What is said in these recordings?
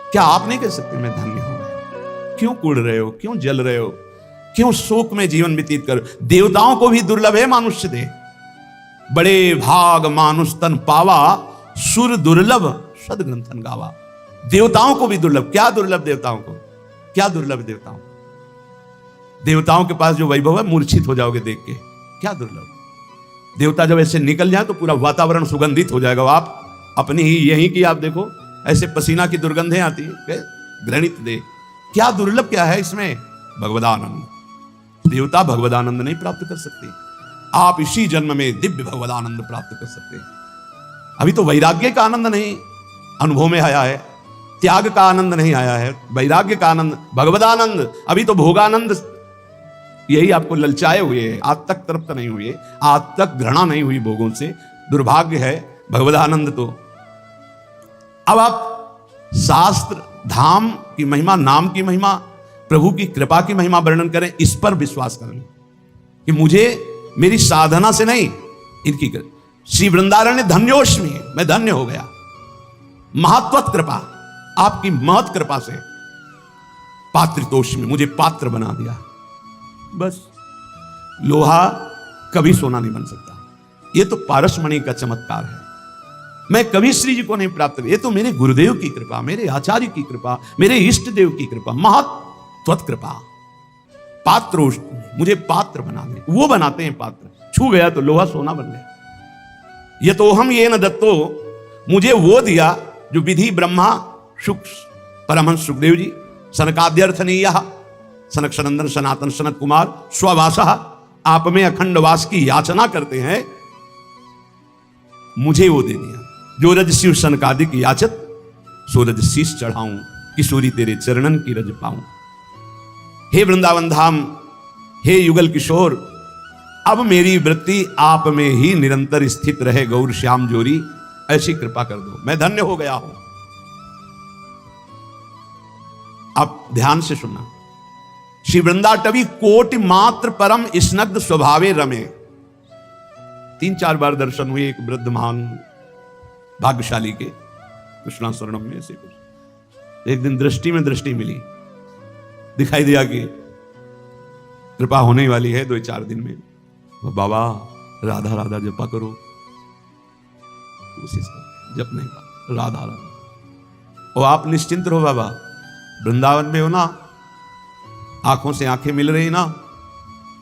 क्या आप नहीं कह सकते मैं धन्य हो गया? क्यों कुड़ रहे हो, क्यों जल रहे हो, क्यों शोक में जीवन व्यतीत करो? देवताओं को भी दुर्लभ है मनुष्य देह। बड़े भाग मानुष तन पावा, सुर दुर्लभ सदग्रंथन गावा। देवताओं को भी दुर्लभ। क्या दुर्लभ देवताओं को? क्या दुर्लभ देवताओं? देवताओं के पास जो वैभव है मूर्छित हो जाओगे देख के। क्या दुर्लभ? देवता जब ऐसे निकल जाए तो पूरा वातावरण सुगंधित हो जाएगा। आप अपनी ही यहीं की आप देखो, ऐसे पसीना की दुर्गंधें आती है, घृणित दे। क्या दुर्लभ क्या है इसमें? भगवदानंद। देवता भगवदानंद नहीं प्राप्त कर सकते। आप इसी जन्म में दिव्य भगवदानंद प्राप्त कर सकते हैं। अभी तो वैराग्य का आनंद नहीं अनुभव में आया है, त्याग का आनंद नहीं आया है, वैराग्य का आनंद, भगवदानंद। अभी तो भोगानंद यही आपको ललचाए हुए है। आज तक तृप्त नहीं हुए, आज तक घृणा नहीं हुई भोगों से। दुर्भाग्य है। भगवदानंद तो अब आप शास्त्र धाम की महिमा, नाम की महिमा, प्रभु की कृपा की महिमा वर्णन करें, इस पर विश्वास करें कि मुझे मेरी साधना से नहीं, इनकी श्री वृंदारण्य धन्योष्मी, मैं धन्य हो गया। महत्वत कृपा, आपकी महत कृपा से पात्रितोष्मी, मुझे पात्र बना दिया। बस लोहा कभी सोना नहीं बन सकता। यह तो पारसमणि का चमत्कार है। मैं कभी श्री जी को नहीं प्राप्त, ये तो मेरे गुरुदेव की कृपा, मेरे आचार्य की कृपा, मेरे इष्ट देव की कृपा, महत्वत कृपा। पात्र, मुझे पात्र बना दे। वो बनाते हैं पात्र। छू गया तो लोहा सोना बन गया। ये तो हम ये न दत्तो, मुझे वो दिया जो विधि ब्रह्मा शुक परमहंस सुखदेव जी सनकाद्यर्थनीय सनक सनंदन सनातन सनत कुमार स्ववास आप में अखंड वास की याचना करते हैं, मुझे वो दे दिया। जो रज शिव सनकादिक याचत, सो रज शीश चढ़ाऊं, किशोरी तेरे चरणन की रज पाऊं। हे वृंदावन धाम, हे युगल किशोर, अब मेरी वृत्ति आप में ही निरंतर स्थित रहे गौर श्याम जोरी, ऐसी कृपा कर दो, मैं धन्य हो गया हूं। आप ध्यान से सुनना। श्री वृंदाटवी कोटि मात्र परम स्नग्ध स्वभावे रमे। 3-4 बार दर्शन हुए एक वृद्ध महान भाग्यशाली के, कृष्णा स्वर्णम में से कुछ। एक दिन दृष्टि में दृष्टि मिली, दिखाई दिया कि कृपा होने वाली है 2-4 दिन में। वो बाबा राधा राधा जपा करो, उसी से जप नहीं पा, राधा राधा। और आप निश्चिंत रहो बाबा, वृंदावन में हो ना, आंखों से आंखें मिल रही ना,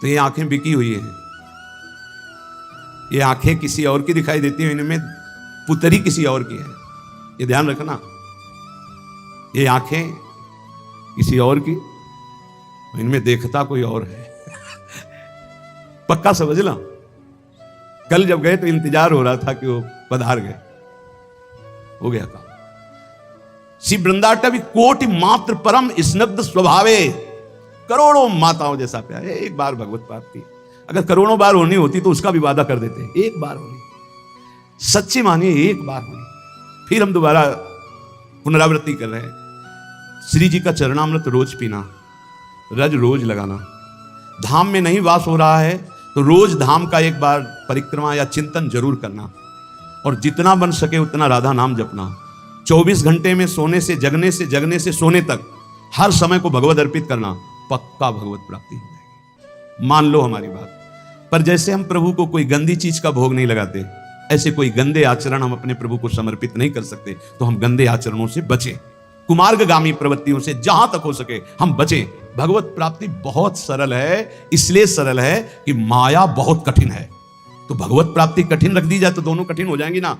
तो ये आंखें बिकी हुई हैं। ये आंखें किसी और की दिखाई देती हैं, इनमें पुतरी किसी और की है, ये ध्यान रखना। ये आंखें किसी और की, इनमें देखता कोई और है। पक्का समझ लो। कल जब गए तो इंतजार हो रहा था कि वो पधार गए, हो गया काम। श्री वृंदाटवी कोटि मात्र परम स्नग्ध स्वभावे, करोड़ों माताओं जैसा प्यार। एक बार भगवत प्राप्ति अगर करोड़ों बार होनी होती तो उसका भी वादा कर देते, एक बार होनी, सच्ची मानिए एक बार होनी। फिर हम दोबारा पुनरावृत्ति कर रहे हैं। श्री जी का चरणामृत रोज पीना, रज रोज लगाना। धाम में नहीं वास हो रहा है तो रोज धाम का एक बार परिक्रमा या चिंतन जरूर करना, और जितना बन सके उतना राधा नाम जपना। 24 घंटे में सोने से जगने से, जगने से सोने तक हर समय को भगवत अर्पित करना, पक्का भगवत प्राप्ति हो जाएगी। मान लो हमारी बात। पर जैसे हम प्रभु को कोई गंदी चीज का भोग नहीं लगाते, ऐसे कोई गंदे आचरण हम अपने प्रभु को समर्पित नहीं कर सकते। तो हम गंदे आचरणों से बचें, कुमार्गगामी प्रवृत्तियों से जहां तक हो सके हम बचें। भगवत प्राप्ति बहुत सरल है, इसलिए सरल है कि माया बहुत कठिन है। तो भगवत प्राप्ति कठिन रख दी जाए तो दोनों कठिन हो जाएंगी ना।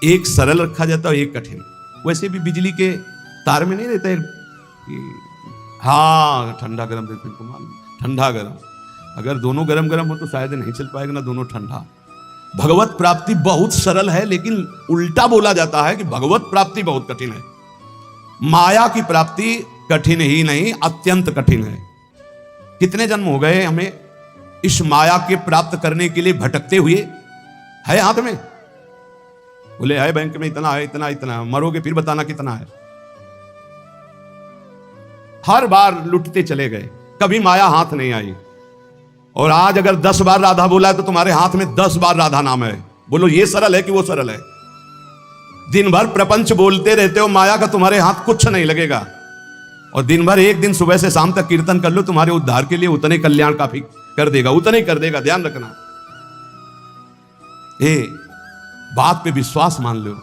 एक सरल रखा जाता है, एक कठिन। वैसे भी बिजली के तार में नहीं रहता है हाँ ठंडा गरम, देखो ठंडा गरम, अगर दोनों गरम गरम हो तो शायद नहीं चल पाएगा ना, दोनों ठंडा। भगवत प्राप्ति बहुत सरल है, लेकिन उल्टा बोला जाता है कि भगवत प्राप्ति बहुत कठिन है। माया की प्राप्ति कठिन ही नहीं, अत्यंत कठिन है। कितने जन्म हो गए हमें इस माया के प्राप्त करने के लिए भटकते हुए। है हाथ में, बोले है बैंक में इतना है, इतना इतना, मरोगे फिर बताना कितना है। हर बार लुटते चले गए, कभी माया हाथ नहीं आई। और आज अगर 10 बार राधा बोला है तो तुम्हारे हाथ में 10 बार राधा नाम है। बोलो ये सरल है कि वो सरल है? दिन भर प्रपंच बोलते रहते हो, माया का तुम्हारे हाथ कुछ नहीं लगेगा। और दिन भर एक दिन सुबह से शाम तक कीर्तन कर लो, तुम्हारे उद्धार के लिए उतने कल्याण काफी कर देगा, उतने कर देगा, ध्यान रखना। बात पे विश्वास मान लो।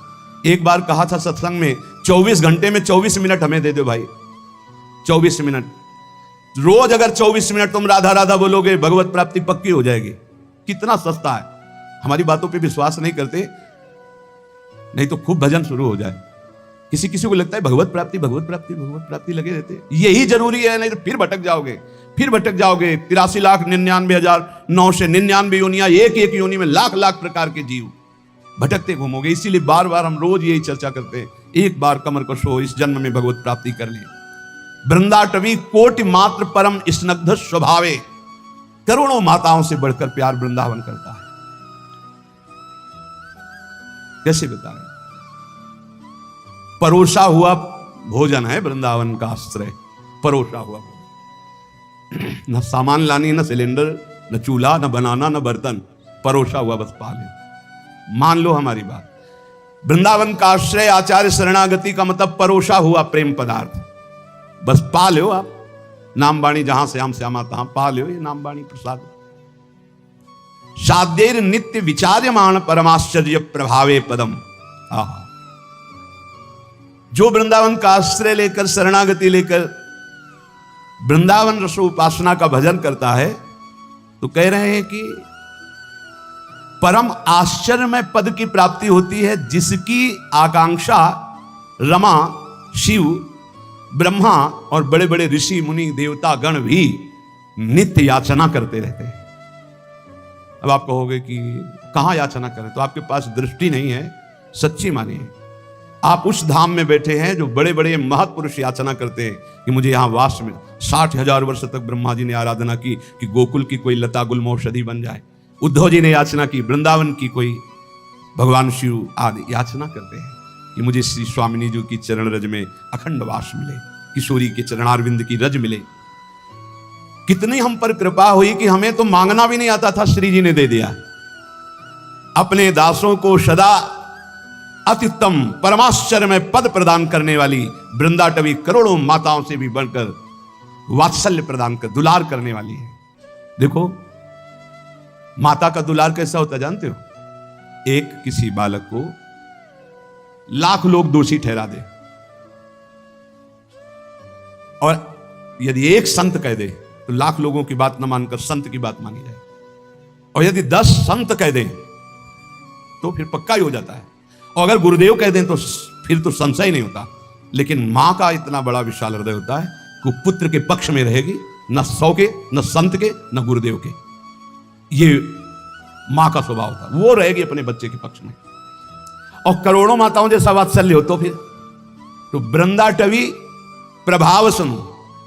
एक बार कहा था सत्संग में, 24 घंटे में 24 मिनट हमें दे दो भाई, 24 मिनट रोज। अगर 24 मिनट तुम राधा राधा बोलोगे, भगवत प्राप्ति पक्की हो जाएगी। कितना सस्ता है। हमारी बातों पे विश्वास नहीं करते, नहीं तो खूब भजन शुरू हो जाए। किसी किसी को लगता है भगवत प्राप्ति भगवत प्राप्ति भगवत प्राप्ति लगे रहते, यही जरूरी है, नहीं तो फिर भटक जाओगे, फिर भटक जाओगे। 83,99,999 योनियां, एक एक योनि में लाख लाख प्रकार के जीव भटकते घूमोगे। इसीलिए बार बार हम रोज यही चर्चा करते हैं, एक बार कमर कशो, इस जन्म में भगवत प्राप्ति कर ले। वृंदाटवी कोटि मात्र परम स्नग्ध स्वभावे, करोड़ों माताओं से बढ़कर प्यार वृंदावन करता है। कैसे बताएं? परोसा हुआ भोजन है वृंदावन का आश्रय, परोसा हुआ भोजन। न सामान लानी, न सिलेंडर, न चूल्हा, न बनाना, न बर्तन, परोसा हुआ बस पाले। मान लो हमारी बात। वृंदावन का आश्रय, आचार्य शरणागति का मतलब परोसा हुआ प्रेम पदार्थ, बस पा लो आप। नाम बाणी जहां से हम श्यामा तहां पा लो, ये नाम बाणी प्रसाद। साध्येर नित्य विचार्यमाण परमाश्चर्य प्रभावे पदम। आहा, जो वृंदावन का आश्रय लेकर, शरणागति लेकर वृंदावन रसो उपासना का भजन करता है, तो कह रहे हैं कि परम आश्चर्यमय पद की प्राप्ति होती है, जिसकी आकांक्षा रमा, शिव, ब्रह्मा और बड़े बड़े ऋषि मुनि देवता गण भी नित्य याचना करते रहते हैं। अब आप कहोगे कि कहां याचना करें? तो आपके पास दृष्टि नहीं है, सच्ची मानिए। आप उस धाम में बैठे हैं जो बड़े बड़े महत्पुरुष याचना करते हैं कि मुझे यहां वास में। 60,000 वर्ष तक ब्रह्मा जी ने आराधना की कि गोकुल की कोई लता गुल्म औषधि बन जाए। उद्धव जी ने याचना की वृंदावन की कोई भगवान शिव आदि याचना करते हैं कि मुझे श्री स्वामिनी जी की चरण रज में अखंड वास मिले, किशोरी के चरणारविंद की रज मिले। कितनी हम पर कृपा हुई कि हमें तो मांगना भी नहीं आता था, श्री जी ने दे दिया। अपने दासों को सदा अत्युत्तम परमाश्चर्य में पद प्रदान करने वाली वृंदाटवी करोड़ों माताओं से भी बढ़कर वात्सल्य प्रदान कर, दुलार करने वाली है। देखो माता का दुलार कैसा होता जानते हो? एक किसी बालक को लाख लोग दोषी ठहरा दे, और यदि एक संत कह दे तो लाख लोगों की बात न मानकर संत की बात मानी जाए, और यदि 10 संत कह दें तो फिर पक्का ही हो जाता है, और अगर गुरुदेव कह दें तो फिर तो संशय नहीं होता। लेकिन मां का इतना बड़ा विशाल हृदय होता है कि पुत्र के पक्ष में रहेगी, न 100 के, न संत के, न गुरुदेव के। ये मां का स्वभाव था, वो रहेगी अपने बच्चे के पक्ष में। और करोड़ों माताओं जैसा वात्सल्य हो तो फिर तो वृंदाटवी प्रभाव सुन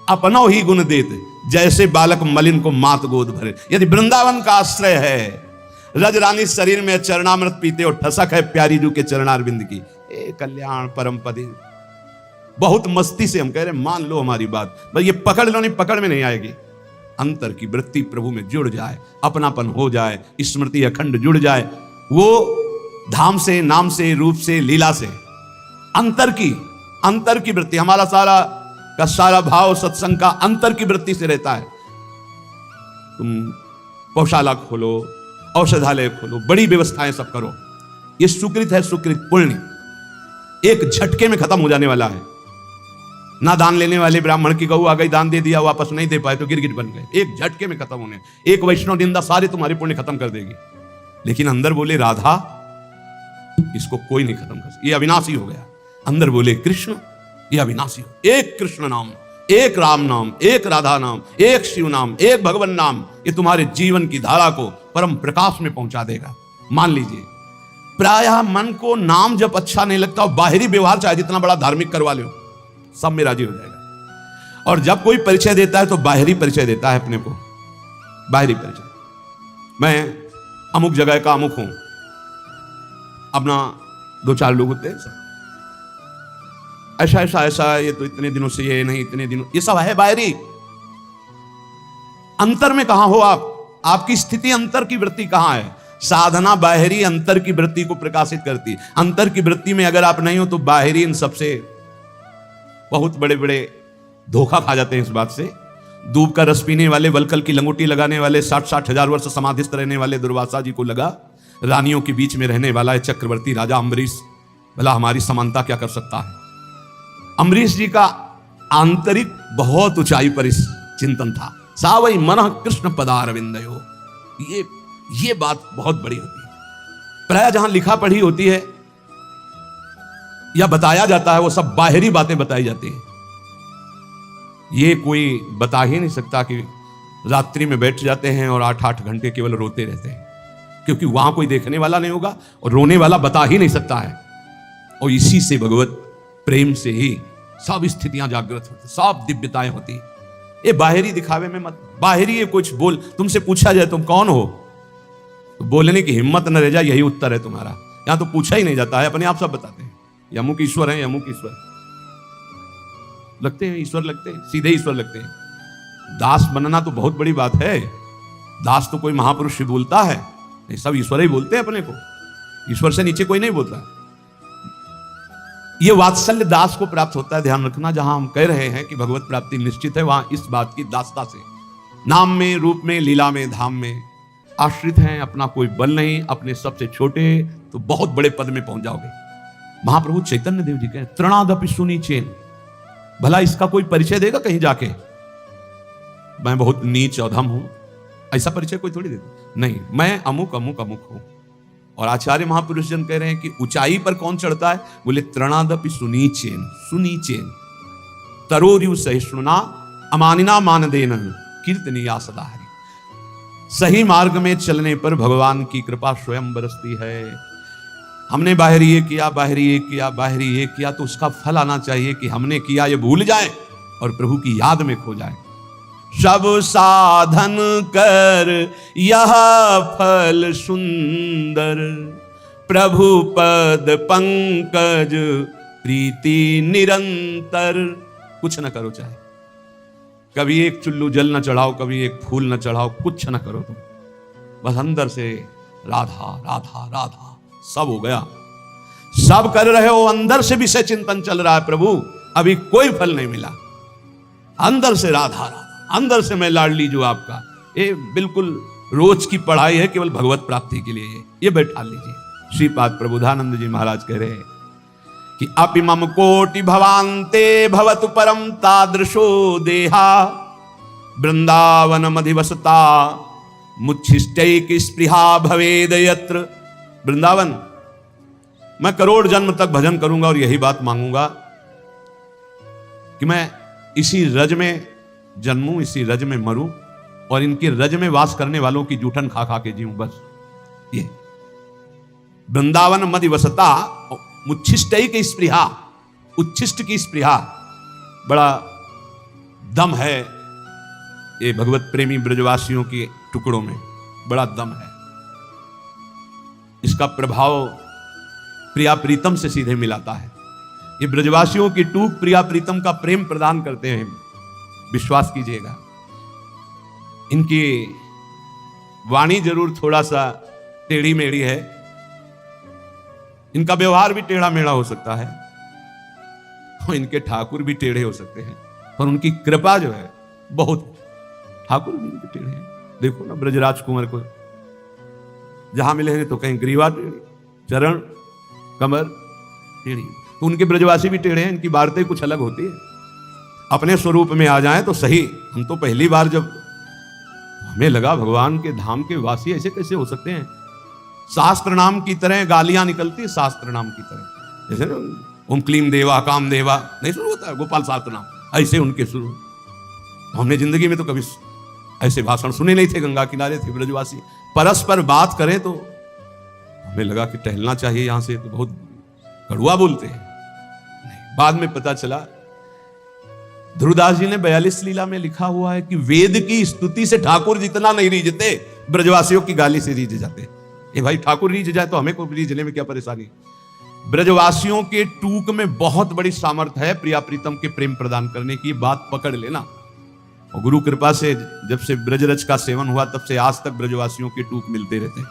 अपनो ही गुण देत, जैसे बालक मलिन को मात गोद भरे। यदि वृंदावन का आश्रय है, रजरानी शरीर में चरणामृत पीते और ठसक है प्यारी जू के चरणारविंद की, ए कल्याण परम पदे। बहुत मस्ती से हम कह रहे हैं, मान लो हमारी बात, बस ये पकड़ लो, नहीं पकड़ में नहीं आएगी। अंतर की वृत्ति प्रभु में जुड़ जाए, अपनापन हो जाए, स्मृति अखंड जुड़ जाए, वो धाम से, नाम से, रूप से, लीला से, अंतर की वृत्ति। हमारा सारा का सारा भाव सत्संग का अंतर की वृत्ति से रहता है। तुम गौशाला खोलो, औषधालय खोलो, बड़ी व्यवस्थाएं सब करो, ये सुकृत है, सुकृत पुण्य एक झटके में खत्म हो जाने वाला है। ना दान लेने वाले ब्राह्मण की गऊ आ गई, दान दे दिया, वापस नहीं दे पाए तो गिरगिट बन गए, एक झटके में खत्म होने। एक वैष्णव निंदा सारे तुम्हारे पुण्य खत्म कर देगी। लेकिन अंदर बोले राधा, इसको कोई नहीं खत्म कर सकता, ये अविनाशी हो गया। अंदर बोले कृष्ण, ये अविनाशी हो। एक कृष्ण नाम, एक राम नाम, एक राधा नाम, एक शिव नाम, एक भगवान नाम, ये तुम्हारे जीवन की धारा को परम प्रकाश में पहुंचा देगा। मान लीजिए प्रायः मन को नाम जब अच्छा नहीं लगता, और बाहरी व्यवहार चाहे जितना बड़ा धार्मिक करवा लो, सब में राजी हो जाएगा। और जब कोई परिचय देता है तो बाहरी परिचय देता है अपने को, बाहरी परिचय। मैं अमुक जगह का अमुक हूं, अपना 2-4 लोग होते हैं ऐसा ऐसा ऐसा, ये तो इतने दिनों से, ये नहीं इतने दिनों, ये सब है बाहरी। अंतर में कहां हो आप? आपकी स्थिति अंतर की वृत्ति कहां है? साधना बाहरी अंतर की वृत्ति को प्रकाशित करती। अंतर की वृत्ति में अगर आप नहीं हो तो बाहरी इन सबसे बहुत बड़े बड़े धोखा खा जाते हैं। इस बात से दूब का रस पीने वाले, वलकल की लंगोटी लगाने वाले, 60-60 हजार वर्ष समाधिस्थ रहने वाले दुर्वासा जी को लगा रानियों के बीच में रहने वाला है चक्रवर्ती राजा अम्बरीश, भला हमारी समानता क्या कर सकता है। अम्बरीश जी का आंतरिक बहुत ऊंचाई पर इस चिंतन था। सावई मन कृष्ण पदारविंदयो, ये बात बहुत बड़ी होती है। प्राय जहां लिखा पढ़ी होती है या बताया जाता है वो सब बाहरी बातें बताई जाती हैं। ये कोई बता ही नहीं सकता कि रात्रि में बैठ जाते हैं और 8-8 घंटे केवल रोते रहते हैं, क्योंकि वहां कोई देखने वाला नहीं होगा और रोने वाला बता ही नहीं सकता है। और इसी से भगवत प्रेम से ही सब स्थितियां जागृत होती, सब दिव्यताएं होती। ये बाहरी दिखावे में मत, बाहरी ये कुछ बोल, तुमसे पूछा जाए तुम कौन हो तो बोलने की हिम्मत न रह जाए, यही उत्तर है तुम्हारा। यहां तो पूछा ही नहीं जाता है, अपने आप सब बताते हैं यमुक ईश्वर है, यमुक ईश्वर लगते हैं, ईश्वर लगते हैं, सीधे ईश्वर लगते हैं। दास बनना तो बहुत बड़ी बात है। दास तो कोई महापुरुष ही बोलता है, नहीं सब ईश्वर ही बोलते हैं अपने को, ईश्वर से नीचे कोई नहीं बोलता। ये वात्सल्य दास को प्राप्त होता है। ध्यान रखना, जहां हम कह रहे हैं कि भगवत प्राप्ति निश्चित है, वहां इस बात की दासता से, नाम में, रूप में, लीला में, धाम में आश्रित हैं, अपना कोई बल नहीं, अपने सबसे छोटे तो बहुत बड़े पद में पहुंच जाओगे। महाप्रभु चैतन्य देव जी कहे तृणादपि सुनीचेन, भला इसका कोई परिचय देगा कहीं जाके, मैं बहुत नीच अधम हूं, ऐसा परिचय कोई थोड़ी देता नहीं, मैं अमुक अमुक अमुक हूं। और आचार्य महापुरुष जन कह रहे हैं कि ऊंचाई पर कौन चढ़ता है, बोले तृणादपि सुनीचेन, सुनीचेन तरोरियु सहिष्णुना अमानिना मानदेन कीर्तनीया सदा हरि। सही मार्ग में चलने पर भगवान की कृपा स्वयं बरसती है। हमने बाहरी ये किया, बाहरी ये किया, बाहरी ये किया, तो उसका फल आना चाहिए कि हमने किया ये भूल जाए और प्रभु की याद में खो जाए। सब साधन कर यह फल सुंदर, प्रभु पद पंकज प्रीति निरंतर। कुछ न करो, चाहे कभी एक चुल्लू जल न चढ़ाओ, कभी एक फूल न चढ़ाओ, कुछ न करो तुम, बस अंदर से राधा राधा राधा सब हो गया। सब कर रहे हो, अंदर से विषय चिंतन चल रहा है, प्रभु अभी कोई फल नहीं मिला, अंदर से राधा राधा, अंदर से मैं लाडली जो आपका। ये बिल्कुल रोज की पढ़ाई है केवल भगवत प्राप्ति के लिए। ये बैठा लीजिए। श्रीपाद प्रबोधानंद जी महाराज कह रहे हैं कि अपि मम कोटि भवान्ते भवतु परम तादृशो देहा, वृंदावन मधिवसता मुच्छिष्टैक स्पृहा भवेद यत्र। वृंदावन मैं करोड़ जन्म तक भजन करूंगा और यही बात मांगूंगा कि मैं इसी रज में जन्मूं, इसी रज में मरूं और इनकी रज में वास करने वालों की जूठन खा खा के जीऊं, बस ये। वृंदावन मधिवसता मुच्छिष्टैक स्पृहा, उच्छिष्ट की स्पृहा, बड़ा दम है ये भगवत प्रेमी ब्रजवासियों के टुकड़ों में, बड़ा दम है। इसका प्रभाव प्रिया प्रीतम से सीधे मिलाता है। ये ब्रजवासियों की टूक प्रिया प्रीतम का प्रेम प्रदान करते हैं, विश्वास कीजिएगा। इनकी वाणी जरूर थोड़ा सा टेढ़ी मेढ़ी है, इनका व्यवहार भी टेढ़ा मेढ़ा हो सकता है, और इनके ठाकुर भी टेढ़े हो सकते हैं, पर उनकी कृपा जो है बहुत, ठाकुर भी इनके टेढ़े हैं। देखो ना ब्रजराज कुंवर को जहां मिले हैं तो कहीं ग्रीवा टेढ़ी, चरण कमर टेढ़ी, तो उनके ब्रजवासी भी टेढ़े हैं। इनकी वार्ता कुछ अलग होती है। अपने स्वरूप में आ जाएं तो सही। हम तो पहली बार जब हमें लगा भगवान के धाम के वासी ऐसे कैसे हो सकते हैं, शास्त्र नाम की तरह गालियां निकलती, शास्त्र नाम की तरह, जैसे ना ओम क्लीम देवा काम देवा नहीं शुरू होता है, गोपाल शास्त्र नाम, ऐसे उनके शुरू। हमने जिंदगी में तो कभी ऐसे भाषण सुने नहीं थे। गंगा किनारे थे ब्रजवासी, परस्पर बात करें तो हमें लगा कि टहलना चाहिए यहां से, तो बहुत कड़ुआ बोलते हैं। नहीं, बाद में पता चला ध्रुवदास जी ने 42 लीला में लिखा हुआ है कि वेद की स्तुति से ठाकुर जितना नहीं रीझते, ब्रजवासियों की गाली से रीझ जाते। ए भाई, ठाकुर रीझ जाए तो हमें को रीझने में क्या परेशानी। ब्रजवासियों के टूक में बहुत बड़ी सामर्थ्य है प्रिया प्रीतम के प्रेम प्रदान करने की, बात पकड़ लेना। और गुरु कृपा से जब से ब्रजरज का सेवन हुआ तब से आज तक ब्रजवासियों के टूक मिलते रहते हैं।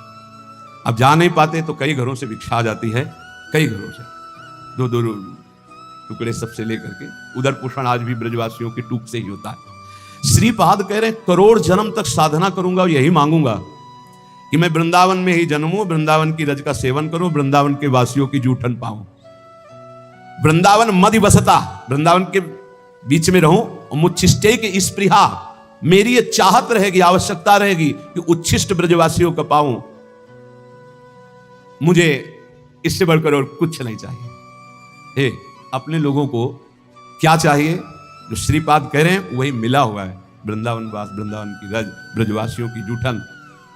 अब जा नहीं पाते तो कई घरों से भिक्षा आ जाती है, कई घरों से दो दो टुकड़े सबसे लेकर के। उधर पोषण आज भी ब्रजवासियों की टूक से ही होता है। श्रीपाद कह रहे हैं करोड़ जन्म तक साधना करूंगा और यही मांगूंगा कि मैं वृंदावन में ही जन्मूं, वृंदावन की रज का सेवन करूं, वृंदावन के वासियों की जूठन पाऊं, वृंदावन मधि बसता, वृंदावन के बीच में रहूं और मुच्छिष्टे की स्पृहा, मेरी ये चाहत रहेगी, आवश्यकता रहेगी कि उच्छिष्ट ब्रजवासियों का पाऊं। मुझे इससे बढ़कर और कुछ नहीं चाहिए। हे अपने लोगों को क्या चाहिए? जो श्रीपाद कह रहे हैं वही मिला हुआ है, वृंदावन वास, वृंदावन की रज, ब्रजवासियों की जूठन।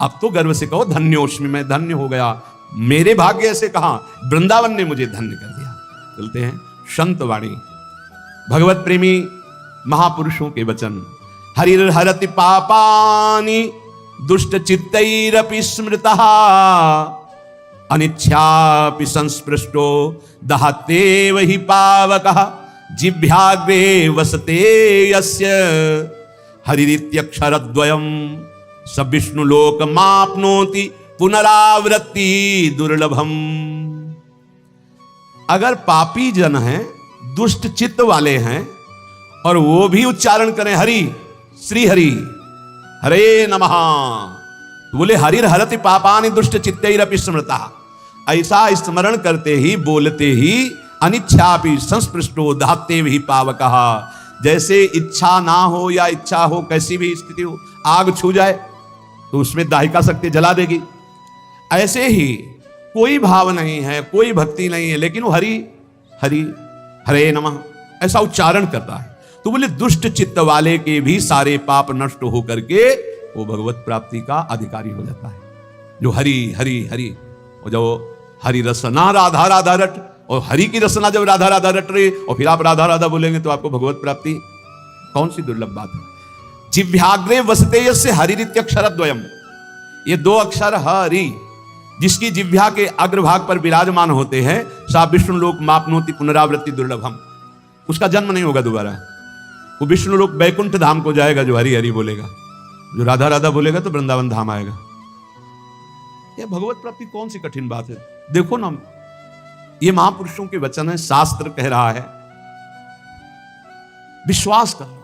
अब तो गर्व से कहो धन्योस्मि, मैं धन्य हो गया, मेरे भाग्य से कहा वृंदावन ने मुझे धन्य कर दिया। चलते हैं संत वाणी, भगवत प्रेमी महापुरुषों के वचन। हरिर हरति पापानि दुष्ट चित्तैरपि स्मृतः, अनिच्छापि संस्पृष्टो दहत्येव हि पावकः, जिह्वाग्रे वसते यस्य हरिरित्यक्षरद्वयम्, स विष्णुलोकमाप्नोति पुनरावृत्ति दुर्लभम। अगर पापी जन हैं, दुष्ट चित्त वाले हैं और वो भी उच्चारण करें हरि, श्री हरि, हरे नमः, तो बोले हरिर हरति पापानि दुष्ट चित्तैरपि स्मृतः, ऐसा स्मरण करते ही बोलते ही अनिच्छापि संस्पृष्टो दहत्येव हि पावकः, जैसे इच्छा ना हो या इच्छा हो, कैसी भी स्थिति हो, आग छू जाए तो उसमें दाहिका शक्ति जला देगी। ऐसे ही कोई भाव नहीं है, कोई भक्ति नहीं है, लेकिन वो हरि हरि हरे नमः ऐसा उच्चारण करता है, तो बोले दुष्ट चित्त वाले के भी सारे पाप नष्ट हो करके वो भगवत प्राप्ति का अधिकारी हो जाता है। जो हरि हरि हरि, और जो हरि रसना राधा राधा रट, और हरि की रसना जब राधा राधा रट रही और फिर आप राधा राधा बोलेंगे तो आपको भगवत प्राप्ति, कौन सी दुर्लभ बात है। जिह्वाग्रे वसते यस्य हरिरित्यक्षरद्वयम्, ये दो अक्षर हरि जिसकी जिह्वा के अग्रभाग पर विराजमान होते हैं, सा विष्णु लोक मापनोति पुनरावृत्ति दुर्लभम, उसका जन्म नहीं होगा दोबारा। वो विष्णु लोक वैकुंठ धाम को जाएगा जो हरि हरि बोलेगा, जो राधा राधा बोलेगा तो वृंदावन धाम आएगा। यह भगवत प्राप्ति कौन सी कठिन बात है। देखो ना, ये महापुरुषों के वचन है, शास्त्र कह रहा है, विश्वास कर लो।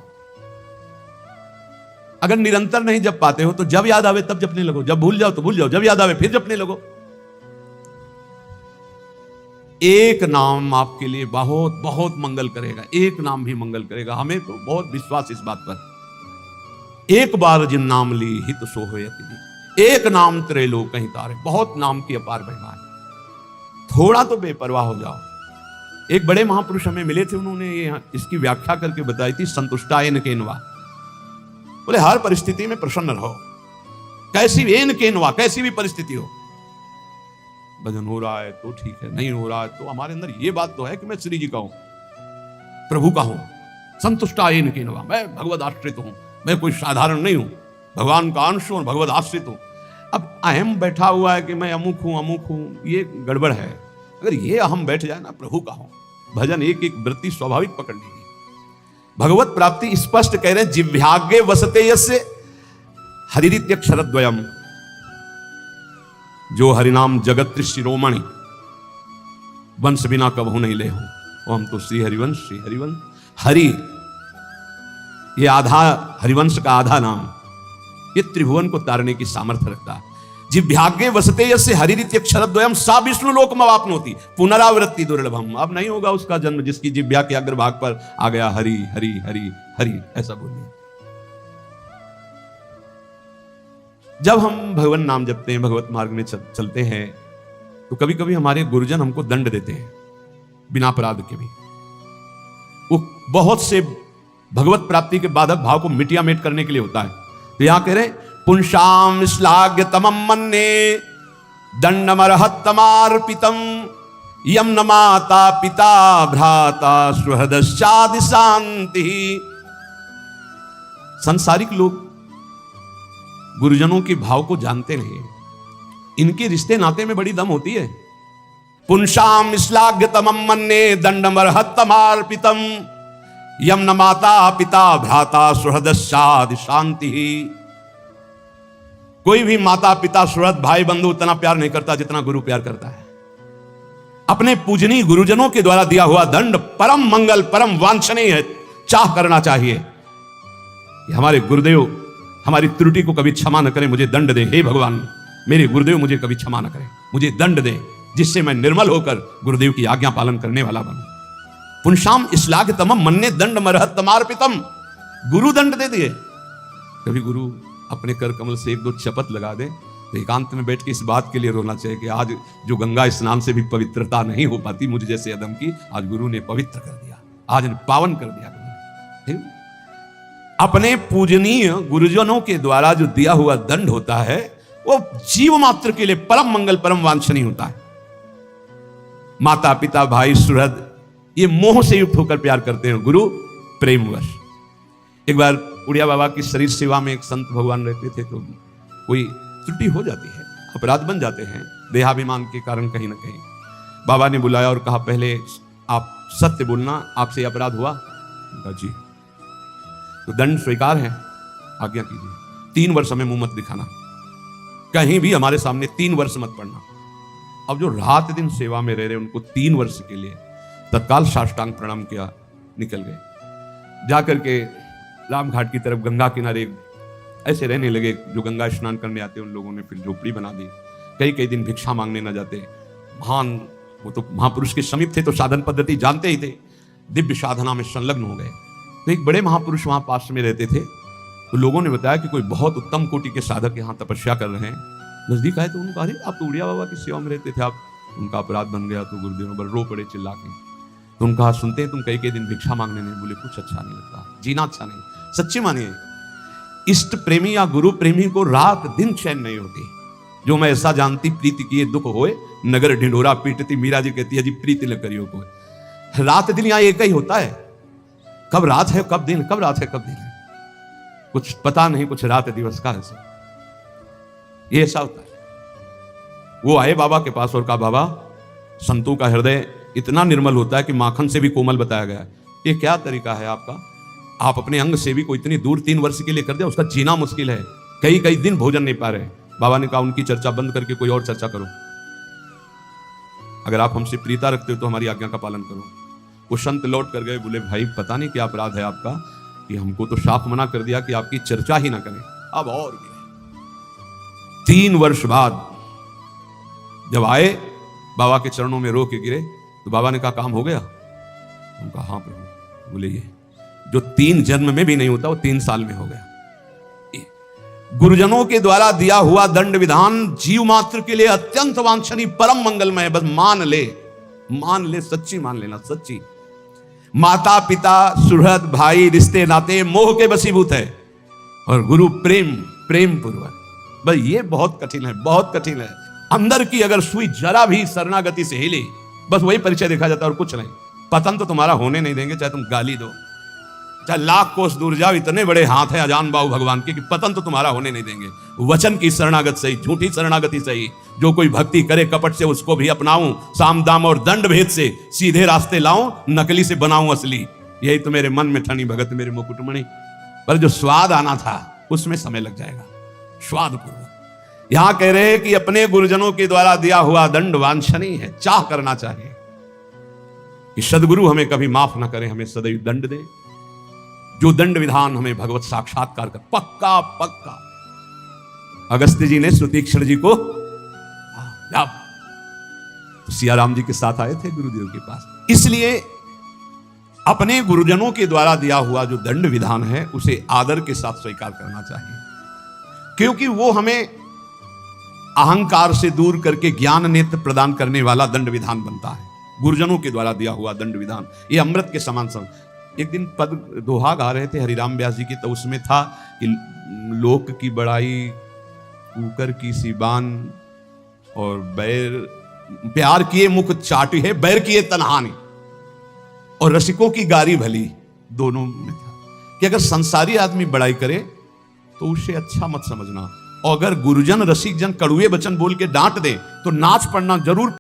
अगर निरंतर नहीं जप पाते हो तो जब याद आवे तब जपने लगो, जब भूल जाओ तो भूल जाओ, जब याद आवे फिर जपने लगो। एक नाम आपके लिए बहुत बहुत मंगल करेगा, एक नाम भी मंगल करेगा। हमें तो बहुत विश्वास इस बात पर। एक बार जिन नाम ली हित सो होयति, एक नाम तेरे लोग कहीं तारे, बहुत नाम की अपार महिमा है। थोड़ा तो बेपरवाह हो जाओ। एक बड़े महापुरुष हमें मिले थे, उन्होंने ये इसकी व्याख्या करके बताई थी, संतुष्टायन केनवा, बोले हर परिस्थिति में प्रसन्न रहो, कैसी भी एन केनवा, कैसी भी परिस्थिति हो। भजन हो रहा है तो ठीक है, नहीं हो रहा है तो हमारे अंदर ये बात तो है कि मैं श्री जी का हूं, प्रभु का हूं, संतुष्टायन केनवा, मैं भगवद आश्रित हूं, मैं कोई साधारण नहीं हूं, भगवान का अंश हूं, भगवद आश्रित हूं। अब अहम बैठा हुआ है कि मैं अमुक हूं, ये गड़बड़ है। अगर ये अहम बैठ जाए ना, प्रभु का हूं, भजन एक एक वृत्ति स्वाभाविक पकड़ लेगी। भगवत प्राप्ति स्पष्ट कह रहे हैं, जिह्वाग्रे वसते यस्य हरिरित्यक्षरद्वयम्, जो हरिनाम जगत शिरोमणि, वंश बिना कबहू नहीं ले हो। वो हम तो श्री हरिवंश, श्री हरिवंश, हरि ये आधा, हरिवंश का आधा नाम, ये त्रिभुवन को तारने की सामर्थ्य रखता है। जिह्वाग्रे वसते यस्य हरिरित्यक्षरद्वयम्, सा विष्णु लोकमाप्नोति पुनरावृत्ति दुर्लभम। अब नहीं होगा उसका जन्म जिसकी जिह्वा के अग्रभाग पर आ गया हरि हरि हरि हरि, ऐसा बोलिए। जब हम भगवान नाम जपते हैं, भगवत मार्ग में चलते हैं, तो कभी कभी हमारे गुरुजन हमको दंड देते हैं बिना अपराध के भी। वो बहुत से भगवत प्राप्ति के बाधक भाव को मिटिया मेट करने के लिए होता है। तो यहां कह रहे पुंसाम श्लाघ्य तमम मन्ने दंडमर्हत्तमार्पितम, यम न माता पिता भ्राता सुहृदश्चादि शांति। संसारिक लोग गुरुजनों के भाव को जानते नहीं, इनके रिश्ते नाते में बड़ी दम होती है। पुंसाम श्लाघ्य तमम मन्ने दंडमर्हत्तमार्पितम, यम न माता पिता भ्राता सुहृदश्चादि शांति। कोई भी माता पिता सुहृद भाई बंधु उतना प्यार नहीं करता जितना गुरु प्यार करता है। अपने पूजनीय गुरुजनों के द्वारा दिया हुआ दंड परम मंगल परम वांछनीय है, चाह करना चाहिए। हमारे गुरुदेव हमारी त्रुटि को कभी क्षमा न करें, मुझे दंड दे। हे भगवान मेरे गुरुदेव मुझे कभी क्षमा न करें, मुझे दंड दे, जिससे मैं निर्मल होकर गुरुदेव की आज्ञा पालन करने वाला बनूं। पुंसाम श्लाघ्यतमं मन्ये दंड मर्हतमर्पितम। गुरु दंड दे दिए। कभी गुरु अपने कर कमल से एक दो चपत लगा दे तो एकांत में बैठ के इस बात के लिए रोना चाहिए कि आज जो गंगा स्नान से भी पवित्रता नहीं हो पाती मुझ जैसे अदम की, आज गुरु ने पवित्र कर दिया, आज ने पावन कर दिया गुरु। अपने पूजनीय गुरुजनों के द्वारा जो दिया हुआ दंड होता है वो जीव मात्र के लिए परम मंगल परम वांछनीय होता है। माता पिता भाई सुहृद ये मोह से युक्त होकर प्यार करते हैं, गुरु प्रेमवश। एक बार उड़िया बाबा की शरीर सेवा में एक संत भगवान रहते थे, तो कोई त्रुटि हो जाती है, अपराध बन जाते हैं देहाभिमान के कारण कहीं ना कहीं। बाबा ने बुलाया और कहा पहले आप सत्य बोलना, आपसे अपराध हुआ? कहा जी। तो दंड स्वीकार है, आज्ञा कीजिए। 3 वर्ष हमें मुंह मत दिखाना, कहीं भी हमारे सामने 3 वर्ष मत पड़ना। अब जो रात दिन सेवा में रह रहे उनको 3 वर्ष के लिए तत्काल साष्टांग प्रणाम किया, निकल गए। जाकर के राम घाट की तरफ गंगा किनारे ऐसे रहने लगे। जो गंगा स्नान करने आते उन लोगों ने फिर झोपड़ी बना दी। कई कई दिन भिक्षा मांगने न जाते। महान वो तो महापुरुष के समीप थे तो साधन पद्धति जानते ही थे, दिव्य साधना में संलग्न हो गए। तो एक बड़े महापुरुष वहां पास में रहते थे, तो लोगों ने बताया कि कोई बहुत उत्तम कोटि के साधक यहाँ तपस्या कर रहे हैं। नजदीक आए तो उन्होंने कहा अरे आप तो उड़िया बाबा की सेवा में रहते थे, आप उनका अपराध बन गया। तो गुरुदेव पर रो पड़े चिल्ला के। तो उनका सुनते हैं तुम कई कई दिन भिक्षा मांगने नहीं, बोले कुछ अच्छा नहीं लगता, जीना अच्छा नहीं। सच्ची मानिए इष्ट प्रेमी या गुरु प्रेमी को रात दिन चैन नहीं होती। जो मैं ऐसा जानती प्रीति किए दुख होए, नगर ढिंढोरा पीटती। मीरा जी कहती है जी प्रीति न करियो को। रात दिन यहाँ एक ही होता है, कब रात है कब दिन, कब रात है कब दिन है, कुछ पता नहीं, कुछ रात दिवस का ऐसा ये ऐसा होता है। वो आए बाबा के पास और कहा बाबा संतों का हृदय इतना निर्मल होता है कि माखन से भी कोमल बताया गया है, ये क्या तरीका है आपका? आप अपने अंग सेवी को इतनी दूर 3 वर्ष के लिए कर दिया, उसका जीना मुश्किल है, कई कई दिन भोजन नहीं पा रहे। बाबा ने कहा उनकी चर्चा बंद करके कोई और चर्चा करो, अगर आप हमसे प्रीता रखते हो तो हमारी आज्ञा का पालन करो। वो संत लौट कर गए, बोले भाई पता नहीं क्या अपराध है आपका कि हमको तो साफ मना कर दिया कि आपकी चर्चा ही ना करें, अब और गिरे। 3 वर्ष बाद जब आए बाबा के चरणों में रो के गिरे तो बाबा ने कहा काम हो गया? उनका हाँ प्रभु। बोले ये जो 3 जन्म में भी नहीं होता वो 3 साल में हो गया। गुरुजनों के द्वारा दिया हुआ दंड विधान जीव मात्र के लिए अत्यंत वांछनीय परम मंगलमय है। बस मान ले, सच्ची मान लेना, सच्ची। माता पिता सुहृद भाई रिश्ते नाते मोह के वशीभूत है और गुरु प्रेम पूर्वक। बस ये बहुत कठिन है, बहुत कठिन है। अंदर की अगर सुई जरा भी शरणागति से हिली बस वही परिचय देखा जाता है और कुछ नहीं। पतन तो तुम्हारा होने नहीं देंगे, चाहे तुम गाली दो, चाहे लाख कोस दूर जाओ, इतने बड़े हाथ है अजान बाहु भगवान के कि पतन तो तुम्हारा होने नहीं देंगे। वचन की शरणागत सही, झूठी शरणागति सही। जो कोई भक्ति करे कपट से उसको भी अपनाऊं, साम दाम और दंड भेद से सीधे रास्ते लाऊं, नकली से बनाऊं असली। यही तो मेरे मन में ठनी भगत मेरे मुकुटमणि। पर जो स्वाद आना था उसमें समय लग जाएगा, स्वाद पूर्वक। यहां कह रहे हैं कि अपने गुरुजनों के द्वारा दिया हुआ दंड वांछनीय है, चाह करना चाहिए कि सदगुरु हमें कभी माफ ना करें, हमें सदैव दंड दे। जो दंड विधान हमें भगवत साक्षात्कार कर पक्का पक्का। अगस्त्य जी ने सुतीक्षण जी को जब तो सियाराम जी के साथ आए थे गुरुदेव के पास। इसलिए अपने गुरुजनों के द्वारा दिया हुआ जो दंड विधान है उसे आदर के साथ स्वीकार करना चाहिए, क्योंकि वो हमें अहंकार से दूर करके ज्ञान नेत्र प्रदान करने वाला दंड विधान बनता है। गुरुजनों के द्वारा दिया हुआ दंड विधान ये अमृत के समान सम। एक दिन पद दोहा गा रहे थे हरिराम व्यास जी की, तो उसमें था कि लोक की बड़ाई कुकर की सीबान और बैर प्यार किए मुख चाटी है, बैर किए तनहानी, और रसिकों की गारी भली। दोनों में था कि अगर संसारी आदमी बड़ाई करे तो उसे अच्छा मत समझना, और अगर गुरुजन रसिक जन कड़ुए वचन बोल के डांट दे तो नाच पड़ना जरूर।